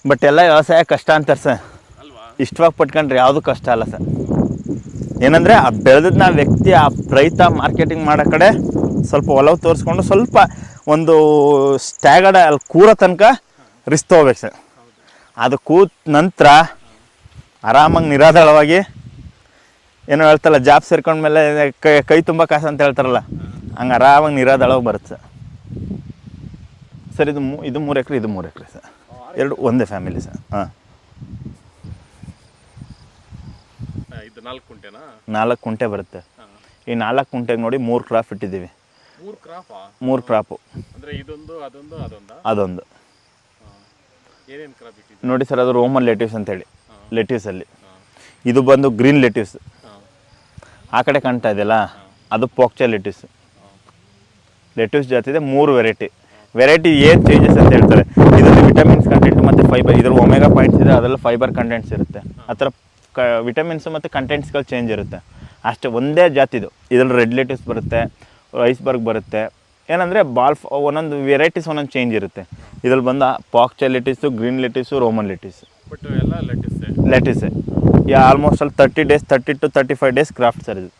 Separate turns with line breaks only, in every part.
But ಎಲ್ಲ ವ್ಯವಸಾಯ ಕಷ್ಟ ಅಂತಾರೆ ಸರ್. ಇಷ್ಟವಾಗಿ ಪಟ್ಕೊಂಡ್ರೆ ಯಾವುದು ಕಷ್ಟ ಅಲ್ಲ ಸರ್. ಏನಂದರೆ ಆ ಬೆಳೆದನ್ನ ವ್ಯಕ್ತಿ ಆ ರೈತ ಮಾರ್ಕೆಟಿಂಗ್ ಮಾಡೋ ಕಡೆ ಸ್ವಲ್ಪ ಒಲವು ತೋರಿಸ್ಕೊಂಡು ಸ್ವಲ್ಪ ಒಂದು ಸ್ಟ್ಯಾಗರ್ಡ್ ಅಲ್ಲಿ ಕೂರೋ ತನಕ ರಿಸ್ಕ್ ತೊಗೋಬೇಕು ಸರ್. ಅದು ಕೂತ ನಂತರ ಆರಾಮಾಗಿ ನಿರಾಧಾರವಾಗಿ ಏನೋ ಹೇಳ್ತಾರಲ್ಲ, ಜಾಬ್ ಸೇರ್ಕೊಂಡ್ಮೇಲೆ ಕೈ ತುಂಬ ಕಾಸು ಅಂತ ಹೇಳ್ತಾರಲ್ಲ, ಹಂಗೆ ಆರಾಮಾಗಿ ನಿರಾಧಾರವಾಗಿ ಬರುತ್ತೆ ಸರ್. ಇದು 3 ಎಕರೆ, ಇದು 3 ಎಕರೆ ಸರ್. ಎರಡು ಒಂದೇ ಫ್ಯಾಮಿಲಿ ಸರ್. ಹಾಂ,
ಇದು 4 ಕುಂಟೆನಾ?
4 ಕುಂಟೆ ಬರುತ್ತೆ. ಈ 4 ಕುಂಟೆಗೆ ನೋಡಿ 3 ಕ್ರಾಪ್ ಇಟ್ಟಿದ್ದೀವಿ. 3 ಕ್ರಾಪು
ಅಂದರೆ ಇದೊಂದು
ಅದೊಂದು
ಏನೇನು ಕ್ರಾಪ್ ಇಟ್ಟಿದ್ದೀವಿ
ನೋಡಿ ಸರ್. ಅದು ರೋಮನ್ ಲೆಟ್ಯೂಸ್ ಅಂತೇಳಿ, ಲೆಟ್ಯೂಸಲ್ಲಿ ಇದು ಬಂದು ಗ್ರೀನ್ ಲೆಟ್ಯೂಸ್. ಆ ಕಡೆ ಕಾಣ್ತಾ ಇದೆಯಲ್ಲ, ಅದು ಪೋಕ್ಚಾ ಲೆಟ್ಯೂಸ್. ಲೆಟ್ಯೂಸ್ ಜಾತಿದೆ 3 ವೆರೈಟಿ ಏನು ಚೇಂಜಸ್ ಅಂತ ಹೇಳ್ತಾರೆ. ಇದರಲ್ಲಿ ವಿಟಮಿನ್ಸ್ ಕಂಟೆಂಟ್ ಮತ್ತು ಫೈಬರ್, ಇದರಲ್ಲಿ ಒಮೆಗಾ ಪಾಯಿಂಟ್ಸ್ ಇದೆ, ಅದರಲ್ಲಿ ಫೈಬರ್ ಕಂಟೆಂಟ್ಸ್ ಇರುತ್ತೆ. ಆ ಥರ ವಿಟಮಿನ್ಸ್ ಮತ್ತು ಕಂಟೆಂಟ್ಸ್ಗಳು ಚೇಂಜ್ ಇರುತ್ತೆ ಅಷ್ಟೇ. ಒಂದೇ ಜಾತಿದು. ಇದರಲ್ಲಿ ರೆಡ್ ಲೆಟ್ಯೂಸ್ ಬರುತ್ತೆ, ಐಸ್ಬರ್ಗ್ ಬರುತ್ತೆ. ಏನಂದರೆ ಒಂದೊಂದು ವೆರೈಟೀಸ್ ಒಂದೊಂದು ಚೇಂಜ್ ಇರುತ್ತೆ. ಇದ್ರಲ್ಲಿ ಬಂದ ಪಾಕ್ಚಾ ಲೆಟ್ಯೂಸು, ಗ್ರೀನ್ ಲೆಟ್ಯೂಸು, ರೋಮನ್ ಲೆಟ್ಯೂಸು.
ಬಟ್ ಎಲ್ಲ
ಲೆಟ್ಯೂಸೇ ಆಲ್ಮೋಸ್ಟ್ ಅಲ್ಲಿ 30 days, 30 to 35 days craft sir ಇದು.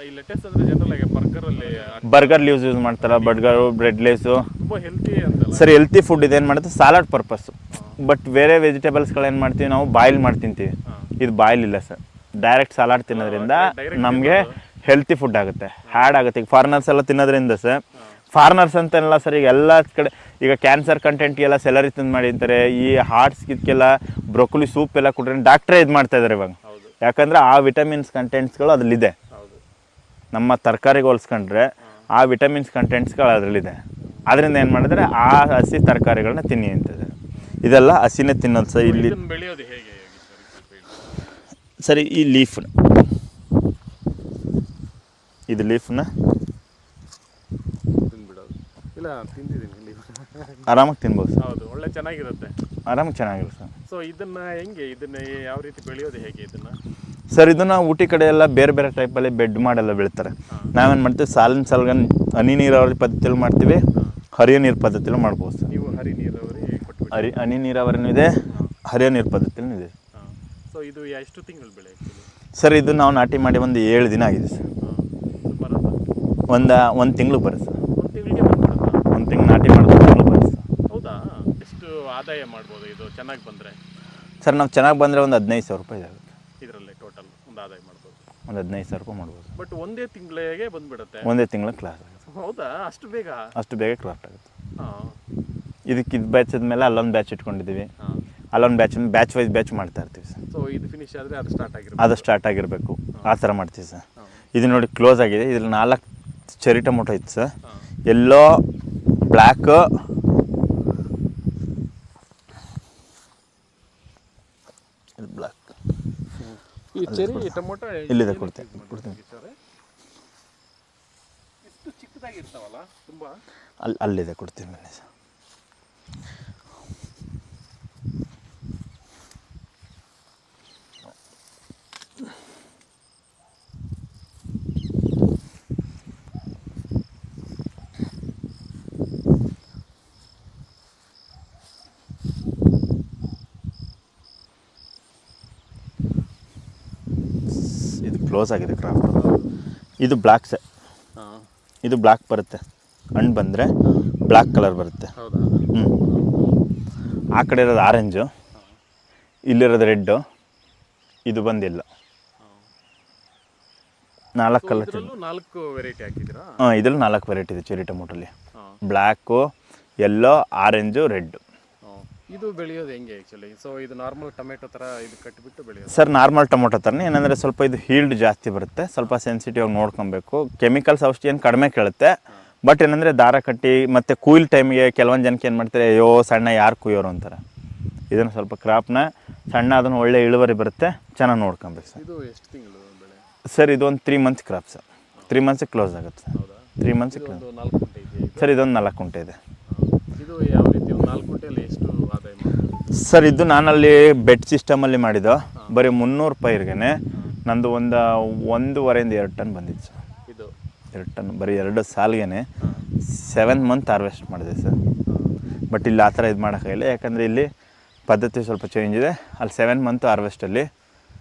ಈ ಲೆಟಸ್ ಅಂದರೆ ಜನರಲ್ ಆಗಿ
ಬರ್ಗರ್ ಲೀವ್ಸ್ ಯೂಸ್ ಮಾಡ್ತಾರೆ. ಬರ್ಗರು, ಬ್ರೆಡ್ ಲೀವ್ಸು
ತುಂಬ ಹೆಲ್ತಿ ಅಂತಲ್ಲ
ಸರ್. ಹೆಲ್ತಿ ಫುಡ್ ಇದೇನು ಮಾಡುತ್ತೆ, ಸಾಲಾಡ್ ಪರ್ಪಸ್ಸು. ಬಟ್ ಬೇರೆ ವೆಜಿಟೇಬಲ್ಸ್ಗಳೇನು ಮಾಡ್ತೀವಿ ನಾವು, ಬಾಯ್ಲ್ ಮಾಡಿ ತಿಂತೀವಿ. ಇದು ಬಾಯ್ಲ್ ಇಲ್ಲ ಸರ್. ಡೈರೆಕ್ಟ್ ಸಲಾಡ್ ತಿನ್ನೋದ್ರಿಂದ ನಮಗೆ ಹೆಲ್ತಿ ಫುಡ್ ಆಗುತ್ತೆ, ಹ್ಯಾಡ್ ಆಗುತ್ತೆ. ಈಗ ಫಾರಿನರ್ಸ್ ಎಲ್ಲ ತಿನ್ನೋದ್ರಿಂದ ಸರ್, ಫಾರಿನರ್ಸ್ ಅಂತೆಲ್ಲ ಸರ್, ಈಗ ಎಲ್ಲ ಕಡೆ ಈಗ ಕ್ಯಾನ್ಸರ್ ಕಂಟೆಂಟ್ಗೆಲ್ಲ ಸೆಲರಿ ತಿಂದು ಮಾಡಿ ಅಂತಾರೆ. ಈ ಹಾರ್ಟ್ಸ್ ಇದಕ್ಕೆಲ್ಲ ಬ್ರೊಕೊಲಿ ಸೂಪ್ ಎಲ್ಲ ಕೊಟ್ಟರೆ ಡಾಕ್ಟ್ರೇ ಇದು ಮಾಡ್ತಾ ಇದ್ದಾರೆ ಇವಾಗ. ಯಾಕಂದರೆ ಆ ವಿಟಮಿನ್ಸ್ ಕಂಟೆಂಟ್ಸ್ಗಳು ಅದರಲ್ಲಿದೆ. ನಮ್ಮ ತರಕಾರಿಗೆ ಹೋಲಿಸ್ಕೊಂಡ್ರೆ ಆ ವಿಟಮಿನ್ಸ್ ಕಂಟೆಂಟ್ಸ್ಗಳು ಅದರಲ್ಲಿದೆ. ಅದರಿಂದ ಏನು ಮಾಡಿದ್ರೆ ಆ ಹಸಿ ತರಕಾರಿಗಳನ್ನ ತಿನ್ನಿ ಅಂತಿದೆ. ಇದೆಲ್ಲ ಹಸಿನೇ ತಿನ್ನೋದು ಸರ್. ಇಲ್ಲಿ
ಬೆಳೆಯೋದು ಹೇಗೆ
ಸರಿ, ಈ ಲೀಫ್ನ ಇದು ಲೀಫ್ನ
ತಿಂದ್ಬಿಡೋದು ಇಲ್ಲ, ತಿಂದಿದ್ದೀನಿ
ಆರಾಮಾಗಿ ತಿನ್ಬೋದು ಸರ್.
ಹೌದು, ಒಳ್ಳೆ ಚೆನ್ನಾಗಿರುತ್ತೆ,
ಆರಾಮಾಗಿ ಚೆನ್ನಾಗಿರುತ್ತೆ ಸರ್.
ಸೊ ಇದನ್ನು ಯಾವ ರೀತಿ ಬೆಳೆಯೋದು ಹೇಗೆ ಇದನ್ನು
ಸರ್? ಇದನ್ನು ಊಟಿ ಕಡೆ ಎಲ್ಲ ಬೇರೆ ಬೇರೆ ಟೈಪಲ್ಲಿ ಬೆಡ್ ಮಾಡೆಲ್ಲ ಬೆಳಿತಾರೆ. ನಾವೇನು ಮಾಡ್ತೀವಿ, ಸಾಲಿನ ಹನಿ ನೀರಾವರಿ ಪದ್ಧತಿಯಲ್ಲಿ ಮಾಡ್ತೀವಿ, ಹರಿಯ ನೀರು ಪದ್ಧತಿಯಲ್ಲಿ ಮಾಡ್ಬೋದು ಸರ್.
ನೀವು ಹನಿ ನೀರಾವರಿ
ಹನಿ ನೀರಾವರಿನೂ ಇದೆ, ಹರಿಯ ನೀರು ಪದ್ಧತಿನೂ ಇದೆ.
ಸೊ ಇದು ಎಷ್ಟು ತಿಂಗಳು ಬೆಳೆ
ಸರ್? ಇದು ನಾವು ನಾಟಿ ಮಾಡಿ ಒಂದು 7 ದಿನ ಆಗಿದೆ ಸರ್. ಒಂದು ತಿಂಗಳು ಬರುತ್ತೆ ಸರ್. ಒಂದು ತಿಂಗಳು ನಾಟಿ ಮಾಡಿದ್ರೆ ತಿಂಗಳು ಬರುತ್ತೆ ಸರ್.
ಹೌದಾ? ಎಷ್ಟು ಆದಾಯ ಮಾಡ್ಬೋದು ಇದು ಚೆನ್ನಾಗಿ ಬಂದರೆ?
ಸರ್, ನಾವು ಚೆನ್ನಾಗಿ ಬಂದರೆ ಒಂದು 15,000 ರೂಪಾಯಿ ಆಗುತ್ತೆ.
ಇದರಲ್ಲೇ ಟೋಟಲ್ ಒಂದು ಆದಾಯ ಮಾಡ್ಬೋದು,
ಒಂದು 15,000 ರೂಪಾಯಿ ಮಾಡ್ಬೋದು.
ಬಟ್ ಒಂದೇ ತಿಂಗಳಿಗೆ ಬಂದುಬಿಡುತ್ತೆ?
ಒಂದೇ ತಿಂಗಳ ಕ್ಲಾಸ್ ಆಗುತ್ತೆ.
ಹೌದಾ? ಅಷ್ಟು ಬೇಗ?
ಅಷ್ಟು ಬೇಗ ಕ್ರಾಫ್ಟ್ ಆಗುತ್ತೆ. ಇದು ಬ್ಯಾಚ್ ಆದಮೇಲೆ ಅಲ್ಲೊಂದು ಬ್ಯಾಚ್ ಇಟ್ಕೊಂಡಿದ್ದೀವಿ. ಅಲ್ಲೊಂದು ಬ್ಯಾಚ್ ವೈಸ್ ಬ್ಯಾಚ್ ಮಾಡ್ತಾ ಇರ್ತೀವಿ ಸರ್.
ಸೊ ಇದು ಫಿನಿಶ್ ಆದರೆ ಅದು ಸ್ಟಾರ್ಟ್
ಆಗಿರಬೇಕು. ಆ ಥರ ಮಾಡ್ತೀವಿ ಸರ್. ಇದು ನೋಡಿ ಕ್ಲೋಸ್ ಆಗಿದೆ. ಇದ್ರಲ್ಲಿ 4 ಚೆರಿ ಟೊಮೊಟೊ ಇತ್ತು ಸರ್. ಎಲ್ಲೋ, ಬ್ಲ್ಯಾಕ್,
ಈ ಚೆರಿ ಟೊಮೊಟೊ
ಇಲ್ಲಿದೆ, ಕೊಡ್ತೀನಿ.
ಎಷ್ಟು ಚಿಕ್ಕದಾಗಿರ್ತಾವಲ್ಲ ತುಂಬ.
ಅಲ್ಲಿದೆ, ಕೊಡ್ತೀನಿ ಬನ್ನಿ ಸರ್. ಇದು ಕ್ಲೋಸ್ ಆಗಿದೆ ಕ್ರಾಫ್ಟ್. ಇದು ಬ್ಲ್ಯಾಕ್ ಸರ್. ಇದು ಬ್ಲ್ಯಾಕ್ ಬರುತ್ತೆ. ಹಣ್ಣು ಬಂದರೆ ಬ್ಲ್ಯಾಕ್ ಕಲರ್ ಬರುತ್ತೆ. ಆ ಕಡೆ ಇರೋದು ಆರೆಂಜು, ಇಲ್ಲಿರೋದು ರೆಡ್ಡು, ಇದು ಬಂದಿಲ್ಲ. 4 ಕಲರ್.
4 ವೆರೈಟಿ ಹಾಕಿದ್ದೀರಾ?
ಇದ್ರಲ್ಲಿ 4 ವೆರೈಟಿ ಇದೆ ಚೆರಿ ಟೊಮೊಟೊಲಿ. Black, yellow, orange, red.
ಇದು ಬೆಳೆಯೋದು ಹೆಂಗೆ ಆ್ಯಕ್ಚುಲಿ? ಸೊ ಇದು ನಾರ್ಮಲ್ ಟೊಮೆಟೊ ಥರ ಇದು ಕಟ್ಟಿಬಿಟ್ಟು ಬೆಳೆಯೋದು
ಸರ್? ನಾರ್ಮಲ್ ಟೊಮೊಟೊ ಥರನೇ. ಏನಂದರೆ ಸ್ವಲ್ಪ ಇದು ಹೀಲ್ಡ್ ಜಾಸ್ತಿ ಬರುತ್ತೆ, ಸ್ವಲ್ಪ ಸೆನ್ಸಿಟಿವ್ ಆಗಿ ನೋಡ್ಕೊಬೇಕು. ಕೆಮಿಕಲ್ಸ್ ಔಷಧಿ ಏನು ಕಡಿಮೆ ಕೇಳುತ್ತೆ. ಬಟ್ ಏನಂದರೆ ದಾರ ಕಟ್ಟಿ ಮತ್ತು ಕುಯ್ಲ್ ಟೈಮಿಗೆ ಕೆಲವೊಂದು ಜನಕ್ಕೆ ಏನು ಮಾಡ್ತಾರೆ, ಅಯ್ಯೋ ಸಣ್ಣ ಯಾರು ಕುಯ್ಯೋರು ಅಂತಾರೆ. ಇದನ್ನು ಸ್ವಲ್ಪ ಕ್ರಾಪ್ನ ಸಣ್ಣ, ಅದನ್ನು ಒಳ್ಳೆ ಇಳುವರಿ ಬರುತ್ತೆ, ಚೆನ್ನಾಗಿ ನೋಡ್ಕೊಬೇಕು ಸರ್.
ಇದು ಎಷ್ಟು ತಿಂಗಳು ಬೆಳೆ
ಸರ್? ಇದು ಒಂದು 3 ಮಂತ್ಸ್ ಕ್ರಾಪ್ ಸರ್. 3 ಮಂತ್ಸಿಗೆ ಕ್ಲೋಸ್ ಆಗುತ್ತೆ ಸರ್. 3 ಮಂತ್ಸಿಗೆ ಸರ್. ಇದೊಂದು 4 ಕುಂಟೆ ಇದೆ.
ಇದು ಯಾವ ರೀತಿ 4 ಕುಂಟೆಯಲ್ಲಿ ಎಷ್ಟು ಆದಾಯ ಮಾಡ್ಬೋದು
ಸರ್? ಇದು ನಾನಲ್ಲಿ ಬೆಡ್ ಸಿಸ್ಟಮಲ್ಲಿ ಮಾಡಿದ್ದು. ಬರೀ 300 ಪೈರ್ಗೆ ನಂದು ಒಂದು 1.5 2 ಟನ್ ಬಂದಿತ್ತು ಸರ್.
ಇದು
2 ಟನ್ ಬರೀ 2 ಸಾಲಿಗೆ 7 ಮಂತ್ ಹಾರ್ವೆಸ್ಟ್ ಮಾಡಿದೆ ಸರ್. ಬಟ್ ಇಲ್ಲಿ ಆ ಥರ ಇದು ಮಾಡೋಕ್ಕಾಗಿಲ್ಲ. ಯಾಕಂದರೆ ಇಲ್ಲಿ ಪದ್ಧತಿ ಸ್ವಲ್ಪ ಚೇಂಜ್ ಇದೆ. ಅಲ್ಲಿ 7 ಮಂತ್ ಹಾರ್ವೆಸ್ಟಲ್ಲಿ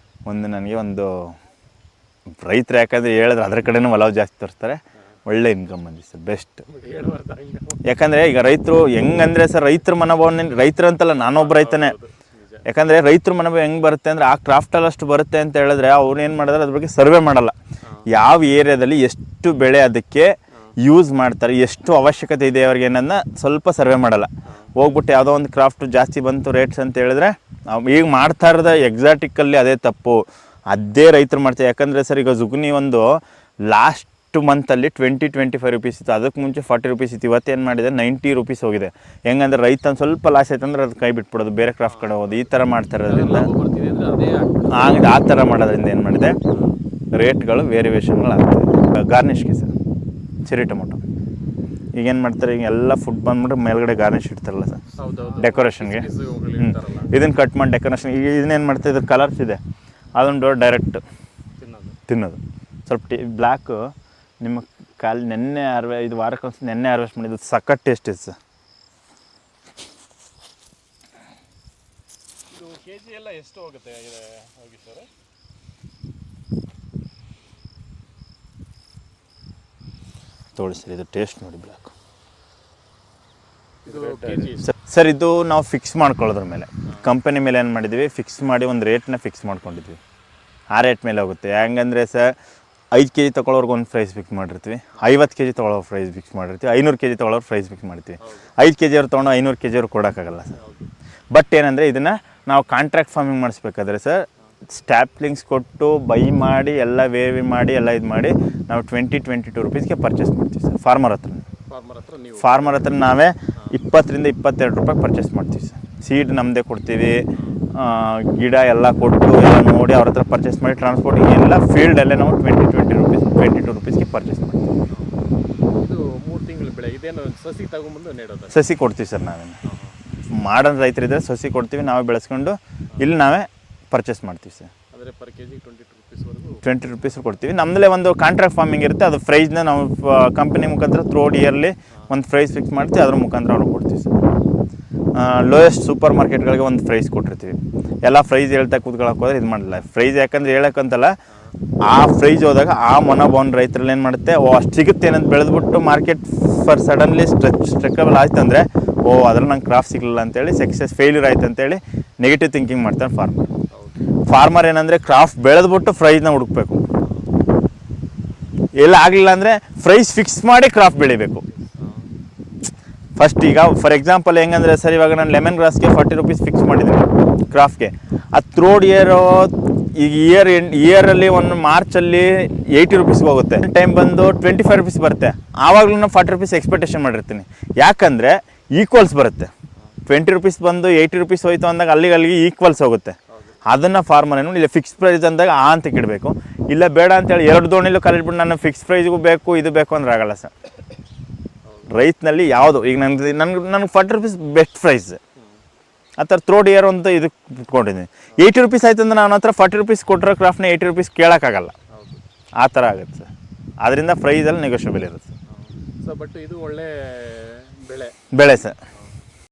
ನನಗೆ ಒಂದು ರೈತರು ಯಾಕಂದರೆ ಹೇಳಿದ್ರೆ ಅದ್ರ ಕಡೆನೂ ಒಲವು ಜಾಸ್ತಿ ತೋರಿಸ್ತಾರೆ. ಒಳ್ಳೆ ಇನ್ಕಮ್ ಬಂದಿದೆ ಸರ್, ಬೆಸ್ಟ್. ಯಾಕಂದರೆ ಈಗ ರೈತರು ಹೆಂಗಂದರೆ ಸರ್, ರೈತರ ಮನೋಭಾವನೆ, ರೈತರು ಅಂತಲ್ಲ, ನಾನೊಬ್ಬ ರೈತನೇ. ಯಾಕಂದರೆ ರೈತರ ಮನೋಭಾವ ಹೆಂಗೆ ಬರುತ್ತೆ ಅಂದರೆ, ಆ ಕ್ರಾಫ್ಟಲ್ಲಿ ಅಷ್ಟು ಬರುತ್ತೆ ಅಂತ ಹೇಳಿದ್ರೆ ಅವ್ರು ಏನು ಮಾಡಿದ್ರೆ ಅದ್ರ ಬಗ್ಗೆ ಸರ್ವೆ ಮಾಡಲ್ಲ. ಯಾವ ಏರಿಯಾದಲ್ಲಿ ಎಷ್ಟು ಬೆಳೆ ಅದಕ್ಕೆ ಯೂಸ್ ಮಾಡ್ತಾರೆ, ಎಷ್ಟು ಅವಶ್ಯಕತೆ ಇದೆ ಅವ್ರಿಗೆ ಅನ್ನೋದನ್ನ ಸ್ವಲ್ಪ ಸರ್ವೆ ಮಾಡಲ್ಲ. ಹೋಗ್ಬಿಟ್ಟು ಯಾವುದೋ ಒಂದು ಕ್ರಾಫ್ಟ್ ಜಾಸ್ತಿ ಬಂತು ರೇಟ್ಸ್ ಅಂತ ಹೇಳಿದ್ರೆ, ನಾವು ಈಗ ಮಾಡ್ತಾ ಇರೋದು ಎಕ್ಸಾಟಿಕಲ್ಲಿ ಅದೇ ತಪ್ಪು. ಅದೇ ರೈತರು ಮಾಡ್ತಾರೆ. ಯಾಕಂದರೆ ಸರ್, ಈಗ ಜುಗ್ನಿ ಒಂದು ಲಾಸ್ಟ್ ಮಂತಲ್ಲಿ 20-25 ರುಪೀಸ್ ಇತ್ತು. ಅದಕ್ಕೆ ಮುಂಚೆ 40 ರುಪೀಸ್ ಇತ್ತು. ಇವತ್ತೇನು ಮಾಡಿದೆ 90 ರುಪೀಸ್ ಹೋಗಿದೆ. ಹೆಂಗಂದ್ರೆ ರೈತ ಸ್ವಲ್ಪ ಲಾಸ್ ಆಯ್ತು ಅಂದ್ರೆ ಅದು ಕೈ ಬಿಟ್ಬಿಡೋದು, ಬೇರೆ ಕ್ರಾಫ್ಟ್ ಕಡೆ ಹೋಗೋದು, ಈ ಥರ ಮಾಡ್ತಾ ಇರೋದ್ರಿಂದ, ಆ ಥರ ಮಾಡೋದ್ರಿಂದ ಏನು ಮಾಡಿದೆ, ರೇಟ್ಗಳು ವೇರಿಯೇಷನ್ಗಳಾಗ್ತದೆ. ಗಾರ್ನಿಷ್ಗೆ ಸರ್, ಚೆರಿ ಟೊಮೊಟೊ ಈಗೇನು ಮಾಡ್ತಾರೆ, ಈಗ ಎಲ್ಲ ಫುಡ್ ಬಂದ್ಬಿಟ್ಟು ಮೇಲ್ಗಡೆ ಗಾರ್ನಿಷ್ ಇಡ್ತಾರಲ್ಲ ಸರ್, ಡೆಕೋರೇಷನ್ಗೆ. ಇದನ್ನು ಕಟ್ ಮಾಡಿ ಡೆಕೋರೇಷನ್. ಈಗ ಇದನ್ನೇನು ಮಾಡ್ತಾರೆ, ಇದ್ರ ಕಲರ್ಸ್ ಇದೆ, ಅದೊಂದು ಡೈರೆಕ್ಟ್ ತಿನ್ನೋದು. ಸ್ವಲ್ಪ ಬ್ಲ್ಯಾಕು ನಿಮ್ಮ ನೆನ್ನೆ ಇದು ವಾರಕ್ಕೊಂದು ನೆನ್ನೆ ಹಾರ್ವೆಸ್ಟ್ ಮಾಡಿದ್ದು ಸಖತ್ ಟೇಸ್ಟ್ ಇದೆ ಸರ್.
ಇದು ಕೆಜಿ ಎಲ್ಲ ಎಷ್ಟು ಹೋಗುತ್ತೆ ಹೋಗಿ ಸರ್?
ತೋಳಿ ಸರ್, ಇದು ಟೇಸ್ಟ್ ನೋಡಿ ಬ್ಲ್ಯಾಕು.
ಇದು ಕೆಜಿ
ಸರ್, ಇದು ನಾವು ಫಿಕ್ಸ್ ಮಾಡ್ಕೊಳ್ಳೋದ್ರ ಮೇಲೆ, ಕಂಪನಿ ಮೇಲೆ ಏನು ಮಾಡಿದ್ವಿ, ಫಿಕ್ಸ್ ಮಾಡಿ ಒಂದು ರೇಟ್ನ ಫಿಕ್ಸ್ ಮಾಡ್ಕೊಂಡಿದ್ವಿ. ಆ ರೇಟ್ ಮೇಲೆ ಹೋಗುತ್ತೆ. ಹೆಂಗಂದರೆ ಸರ್, 5 kg ತೊಗೊಳೋರ್ಗೆ ಒಂದು ಪ್ರೈಸ್ ಫಿಕ್ಸ್ ಮಾಡಿರ್ತೀವಿ, 50 kg ತೊಗೊಳೋ ಪ್ರೈಸ್ ಫಿಕ್ಸ್ ಮಾಡಿರ್ತೀವಿ, 500 kg ತೊಗೊಳೋರು ಪ್ರೈಸ್ ಫಿಕ್ಸ್ ಮಾಡ್ತೀವಿ. 5 kg ಅವ್ರು ತೊಗೊಂಡು 500 kg ಅವ್ರು ಕೊಡೋಕ್ಕಾಗಲ್ಲ ಸರ್. ಬಟ್ ಏನಂದರೆ, ಇದನ್ನು ನಾವು ಕಾಂಟ್ರಾಕ್ಟ್ ಫಾರ್ಮಿಂಗ್ ಮಾಡಿಸ್ಬೇಕಾದ್ರೆ ಸರ್, ಸ್ಟ್ಯಾಪ್ಲಿಂಗ್ಸ್ ಕೊಟ್ಟು ಬೈ ಮಾಡಿ ಎಲ್ಲ ವೇವಿ ಮಾಡಿ ಎಲ್ಲ ಇದು ಮಾಡಿ ನಾವು 20-22 ರುಪೀಸ್ಗೆ ಪರ್ಚೇಸ್ ಮಾಡ್ತೀವಿ ಸರ್. ಫಾರ್ಮರ್ ಹತ್ರ ನಾವೇ 20-22 ರೂಪಾಯಿ ಪರ್ಚೇಸ್ ಮಾಡ್ತೀವಿ ಸರ್. ಸೀಡ್ ನಮ್ಮದೇ ಕೊಡ್ತೀವಿ, ಗಿಡ ಎಲ್ಲ ಕೊಟ್ಟು ಎಲ್ಲ ನೋಡಿ ಅವ್ರ ಹತ್ರ ಪರ್ಚೇಸ್ ಮಾಡಿ ಟ್ರಾನ್ಸ್ಪೋರ್ಟಿಂಗ್ ಎಲ್ಲ ಫೀಲ್ಡಲ್ಲೇ ನಾವು 22 ರುಪೀಸ್ಗೆ ಪರ್ಚೇಸ್ ಮಾಡ್ತೀವಿ.
ಇದು 3 ತಿಂಗಳ ಬೆಳೆ. ಇದೇನು ಸಸಿ ತಗೊಂಬಂದು ನೆಡೋದು?
ಸಸಿ ಕೊಡ್ತೀವಿ ಸರ್. ನಾವೇನು ಮಾಡೋ ರೈತರಿದ್ದರೆ ಸಸಿ ಕೊಡ್ತೀವಿ, ನಾವೇ ಬೆಳೆಸ್ಕೊಂಡು ಇಲ್ಲಿ ನಾವೇ ಪರ್ಚೇಸ್ ಮಾಡ್ತೀವಿ ಸರ್.
ಅಂದರೆ ಪರ್ ಕೆಜಿ 22 ರುಪೀಸ್ವರೆಗೂ
20 ರುಪೀಸ್ ಕೊಡ್ತೀವಿ. ನಮ್ಮದಲ್ಲೇ ಒಂದು ಕಾಂಟ್ರಾಕ್ಟ್ ಫಾರ್ಮಿಂಗ್ ಇರುತ್ತೆ, ಅದು ಪ್ರೈಸ್ನ ನಾವು ಕಂಪನಿ ಮುಖಾಂತರ ಥ್ರೋಡ್ ಇಯರ್ಲಿ ಒಂದು ಪ್ರೈಸ್ ಫಿಕ್ಸ್ ಮಾಡ್ತೀವಿ, ಅದ್ರ ಮುಖಾಂತರ ಅವ್ರಿಗೆ ಕೊಡ್ತೀವಿ ಸರ್. ಲೋಯೆಸ್ಟ್ ಸೂಪರ್ ಮಾರ್ಕೆಟ್ಗಳಿಗೆ ಒಂದು ಪ್ರೈಸ್ ಕೊಟ್ಟಿರ್ತೀವಿ. ಎಲ್ಲ ಪ್ರೈಸ್ ಹೇಳ್ತಾ ಕೂತ್ಕೊಳ್ಳೋಕೆ ಹೋದ್ರೆ ಇದು ಮಾಡಲ್ಲ. ಪ್ರೈಸ್ ಯಾಕಂದ್ರೆ ಹೇಳೋಕ್ಕಂತಲ್ಲ, ಆ ಪ್ರೈಸ್ ಹೋದಾಗ ಆ ಮನೋಭಾವನ ರೈತರಲ್ಲಿ ಏನು ಮಾಡುತ್ತೆ, ಅಷ್ಟು ಸಿಗುತ್ತೆ ಏನಂತ ಬೆಳೆದ್ಬಿಟ್ಟು ಮಾರ್ಕೆಟ್ ಫರ್ ಸಡನ್ಲಿ ಸ್ಟ್ರಕಬಲ್ ಆಯ್ತು ಅಂದರೆ, ಅದ್ರಲ್ಲಿ ನಂಗೆ ಕ್ರಾಫ್ಟ್ ಸಿಗಲಿಲ್ಲ ಅಂತೇಳಿ ಫೇಲ್ಯೂರ್ ಆಯ್ತು ಅಂತೇಳಿ ನೆಗೆಟಿವ್ ಥಿಂಕಿಂಗ್ ಮಾಡ್ತಾನೆ ಫಾರ್ಮರ್. ಏನಂದರೆ, ಕ್ರಾಫ್ಟ್ ಬೆಳೆದ್ಬಿಟ್ಟು ಪ್ರೈಸ್ನ ಹುಡುಕ್ಬೇಕು. ಎಲ್ಲ ಆಗಲಿಲ್ಲ ಅಂದರೆ ಪ್ರೈಸ್ ಫಿಕ್ಸ್ ಮಾಡಿ ಕ್ರಾಫ್ಟ್ ಬೆಳಿಬೇಕು ಫಸ್ಟ್. ಈಗ ಫಾರ್ ಎಕ್ಸಾಂಪಲ್ ಹೆಂಗಂದರೆ ಸರ್, ಇವಾಗ ನಾನು ಲೆಮನ್ ಗ್ರಾಸ್ಗೆ 40 ರುಪೀಸ್ ಫಿಕ್ಸ್ ಮಾಡಿದ್ದೀನಿ ಕ್ರಾಫ್ಟ್ಗೆ. ಅದು ಥ್ರೋಡ್ ಈಗ ಇಯರಲ್ಲಿ ಒಂದು ಮಾರ್ಚಲ್ಲಿ 80 ರುಪೀಸ್ಗೆ ಹೋಗುತ್ತೆ. ಟೈಮ್ ಬಂದು 25 ರುಪೀಸ್ ಬರುತ್ತೆ. ಆವಾಗಲೂ ನಾನು 40 ರುಪೀಸ್ ಎಕ್ಸ್ಪೆಕ್ಟೇಷನ್ ಮಾಡಿರ್ತೀನಿ. ಯಾಕಂದರೆ ಈಕ್ವಲ್ಸ್ ಬರುತ್ತೆ. 20 ರುಪೀಸ್ ಬಂದು 80 ರುಪೀಸ್ ಹೋಯ್ತು ಅಂದಾಗ ಅಲ್ಲಿಗೆ ಈಕ್ವಲ್ಸ್ ಹೋಗುತ್ತೆ. ಅದನ್ನು ಫಾರ್ಮರ್ ಏನು ಇಲ್ಲ, ಫಿಕ್ಸ್ ಪ್ರೈಸ್ ಅಂದಾಗ ಅಂತ ಇಡಬೇಕು. ಇಲ್ಲ ಬೇಡ ಅಂತೇಳಿ 2 ದೋಣಿಲೂ ಕಲಿಟ್ಬಿಟ್ಟು ನಾನು ಫಿಕ್ಸ್ ಪ್ರೈಸ್ಗೂ ಬೇಕು ಇದು ಬೇಕು ಅಂದ್ರೆ ಆಗಲ್ಲ ಸರ್. ರೈತನಲ್ಲಿ ಯಾವುದು ಈಗ ನನಗೆ 40 ರುಪೀಸ್ ಬೆಸ್ಟ್ ಪ್ರೈಸ್. ಆ ಥರ ಥ್ರೋಡ್ ಇಯರ್ ಅಂತ ಇದಕ್ಕೆ ಇಟ್ಕೊಂಡಿದ್ದೀನಿ. 80 ರುಪೀಸ್ ಆಯ್ತು ಅಂದ್ರೆ ನಾನು ಹತ್ರ 40 ರುಪೀಸ್ ಕೊಟ್ಟರೆ ಕ್ರಾಫ್ಟ್ನ 80 ರುಪೀಸ್ ಕೇಳೋಕ್ಕಾಗಲ್ಲ. ಆ ಥರ ಆಗುತ್ತೆ ಸರ್. ಅದರಿಂದ ಪ್ರೈಸಲ್ಲಿ ನೆಗೋಷಿಯಬಲ್ ಇರುತ್ತೆ
ಸರ್. ಬಟ್ ಇದು ಒಳ್ಳೆ ಬೆಳೆ
ಬೆಳೆ ಸರ್.